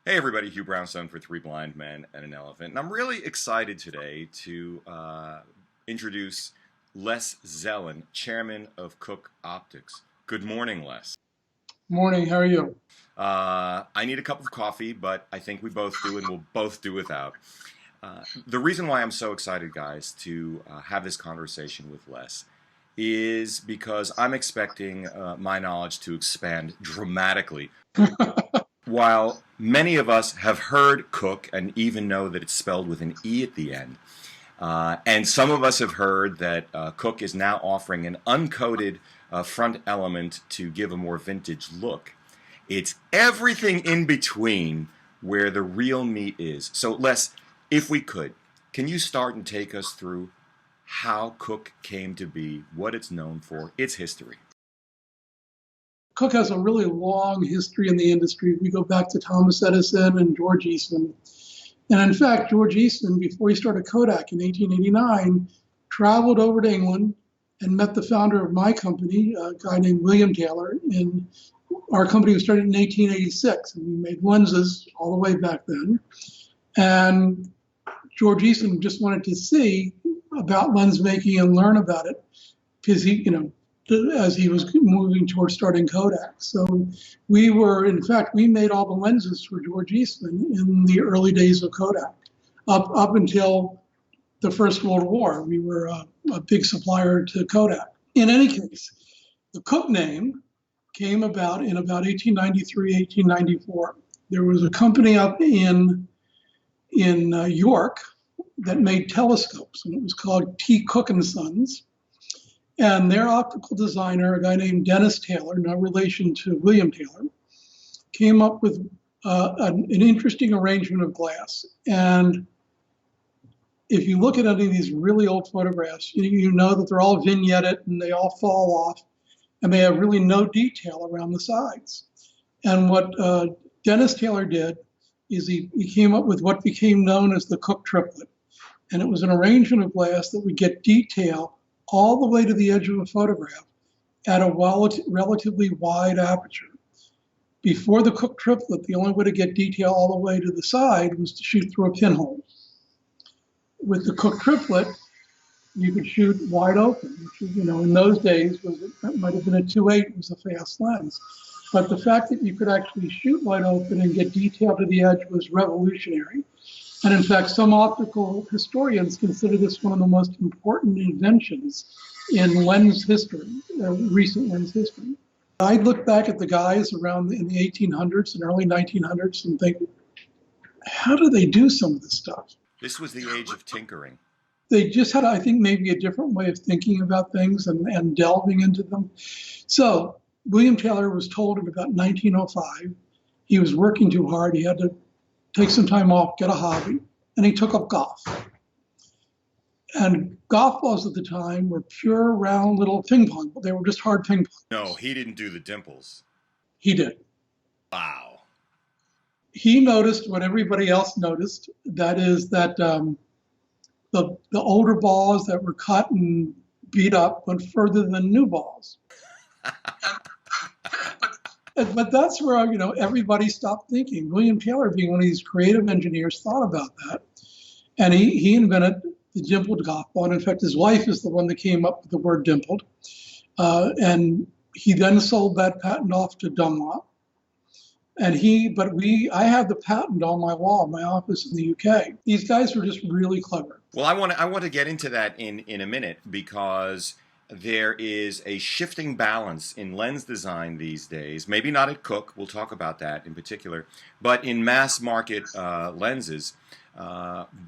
Hey everybody, Hugh Brownstone for Three Blind Men and an Elephant. And I'm really excited today to introduce Les Zellan, chairman of Cooke Optics. Good morning, Les. Morning, how are you? I need a cup of coffee, but I think we both do, and we'll both do without. The reason why I'm so excited, guys, to have this conversation with Les is because I'm expecting my knowledge to expand dramatically. While many of us have heard Cooke and even know that it's spelled with an E at the end, and some of us have heard that Cooke is now offering an uncoated front element to give a more vintage look. It's everything in between where the real meat is. So Les, if we could, can you start and take us through how Cooke came to be, what it's known for, its history? Cooke has a really long history in the industry. We go back to Thomas Edison and George Eastman. And in fact, George Eastman, before he started Kodak in 1889, traveled over to England and met the founder of my company, a guy named William Taylor. And our company was started in 1886, and we made lenses all the way back then. And George Eastman just wanted to see about lens making and learn about it because as he was moving towards starting Kodak. So we made all the lenses for George Eastman in the early days of Kodak. Up until the First World War, we were a big supplier to Kodak. In any case, the Cooke name came about in about 1893, 1894. There was a company up in York that made telescopes, and it was called T. Cooke and Sons. And their optical designer, a guy named Dennis Taylor, no relation to William Taylor, came up with an interesting arrangement of glass. And if you look at any of these really old photographs, you know that they're all vignetted and they all fall off, and they have really no detail around the sides. And what Dennis Taylor did is he came up with what became known as the Cooke triplet. And it was an arrangement of glass that would get detail all the way to the edge of a photograph at a relatively wide aperture. Before the Cooke triplet, the only way to get detail all the way to the side was to shoot through a pinhole. With the Cooke triplet, you could shoot wide open, which in those days might have been a 2.8, was a fast lens. But the fact that you could actually shoot wide open and get detail to the edge was revolutionary. And in fact, some optical historians consider this one of the most important inventions in lens history, recent lens history. I look back at the guys around in the 1800s and early 1900s and think, how do they do some of this stuff? This was the age of tinkering. They just had, I think, maybe a different way of thinking about things and delving into them. So William Taylor was told in about 1905, he was working too hard, he had to take some time off, get a hobby, and he took up golf. And golf balls at the time were pure, round little ping pong. They were just hard ping pong. No, he didn't do the dimples. He did. Wow. He noticed what everybody else noticed. That is that the older balls that were cut and beat up went further than new balls. But that's where everybody stopped thinking. William Taylor, being one of these creative engineers, thought about that, and he invented the dimpled golf ball. And in fact, his wife is the one that came up with the word dimpled, and he then sold that patent off to Dunlop. And I have the patent on my wall in my office in the UK. These guys were just really clever. Well, I want to get into that in a minute, because there is a shifting balance in lens design these days, maybe not at Cooke, we'll talk about that in particular, but in mass market lenses,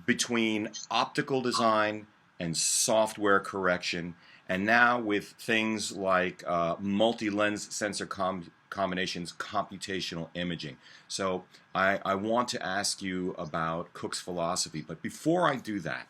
between optical design and software correction, and now with things like multi-lens sensor combinations, computational imaging. So I want to ask you about Cooke's philosophy, but before I do that,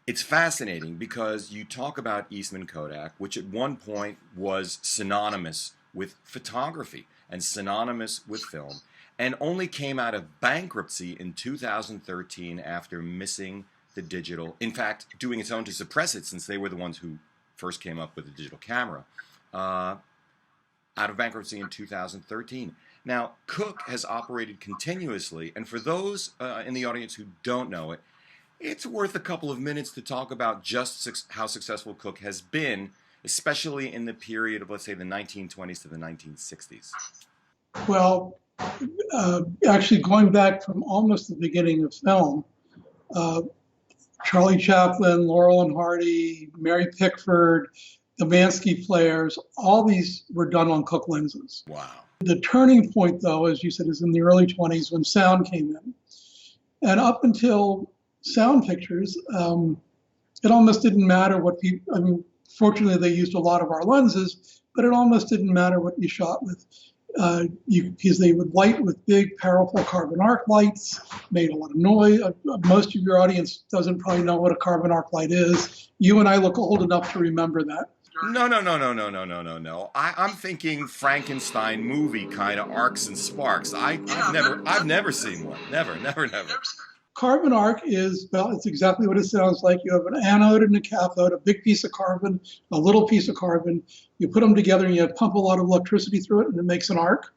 it's fascinating because you talk about Eastman Kodak, which at one point was synonymous with photography and synonymous with film, and only came out of bankruptcy in 2013 after missing the digital, in fact, doing its own to suppress it, since they were the ones who first came up with the digital camera, out of bankruptcy in 2013. Now, Cooke has operated continuously, and for those in the audience who don't know it, it's worth a couple of minutes to talk about just how successful Cooke has been, especially in the period of, let's say, the 1920s to the 1960s. Well, actually, going back from almost the beginning of film, uh, Charlie Chaplin, Laurel and Hardy, Mary Pickford, the Mansky players, all these were done on Cooke lenses. Wow. The turning point, though, as you said, is in the early 20s when sound came in. And up until sound pictures, it almost didn't matter what people, I mean, fortunately, they used a lot of our lenses, but it almost didn't matter what you shot with. Because they would light with big, powerful carbon arc lights, made a lot of noise. Most of your audience doesn't probably know what a carbon arc light is. You and I look old enough to remember that. No. I'm thinking Frankenstein movie kind of arcs and sparks. I've never seen one. Never. Carbon arc is, well, it's exactly what it sounds like. You have an anode and a cathode, a big piece of carbon, a little piece of carbon. You put them together and you pump a lot of electricity through it, and it makes an arc.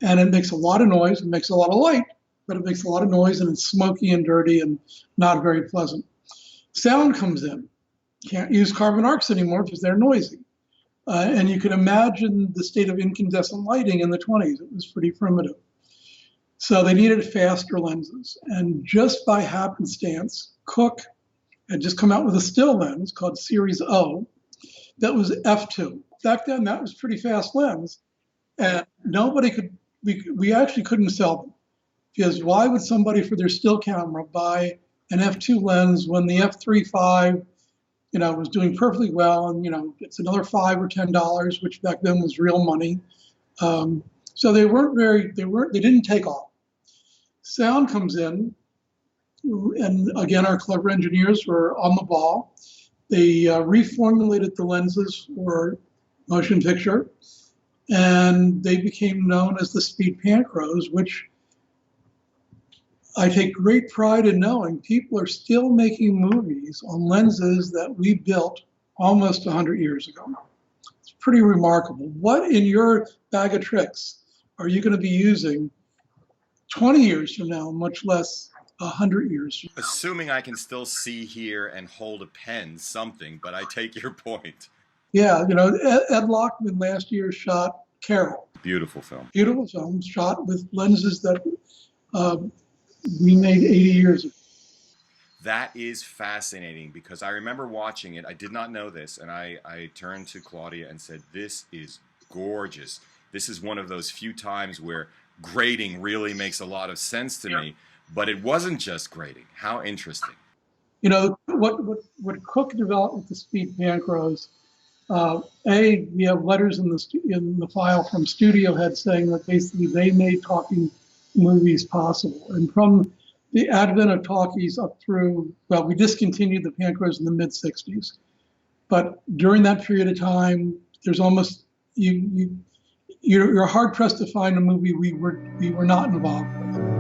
And it makes a lot of noise. It makes a lot of light, but it makes a lot of noise, and it's smoky and dirty and not very pleasant. Sound comes in. Can't use carbon arcs anymore because they're noisy. And you can imagine the state of incandescent lighting in the 20s. It was pretty primitive. So they needed faster lenses. And just by happenstance, Cooke had just come out with a still lens called Series O that was f2. Back then, that was a pretty fast lens. And nobody could, we actually couldn't sell them. Because why would somebody for their still camera buy an f2 lens when the f3.5, was doing perfectly well, and it's another $5 or $10, which back then was real money. So they didn't take off. Sound comes in, and again, our clever engineers were on the ball. They reformulated the lenses for motion picture, and they became known as the Speed Panchros, which I take great pride in knowing people are still making movies on lenses that we built almost 100 years ago. It's pretty remarkable. What in your bag of tricks are you going to be using 20 years from now, much less 100 years from now? Assuming I can still see, hear, and hold a pen, something, but I take your point. Yeah, Ed Lockman last year shot Carol. Beautiful film. Beautiful film, shot with lenses that we made 80 years ago. That is fascinating because I remember watching it. I did not know this, and I turned to Claudia and said, "This is gorgeous. This is one of those few times where grading really makes a lot of sense to me." But it wasn't just grading. How interesting. What Cooke developed with the Speed Panchros, we have letters in the file from studio heads saying that basically they made talking movies possible. And from the advent of talkies up through, we discontinued the Panchros in the mid-60s. But during that period of time, there's almost, you're hard-pressed to find a movie we were not involved with.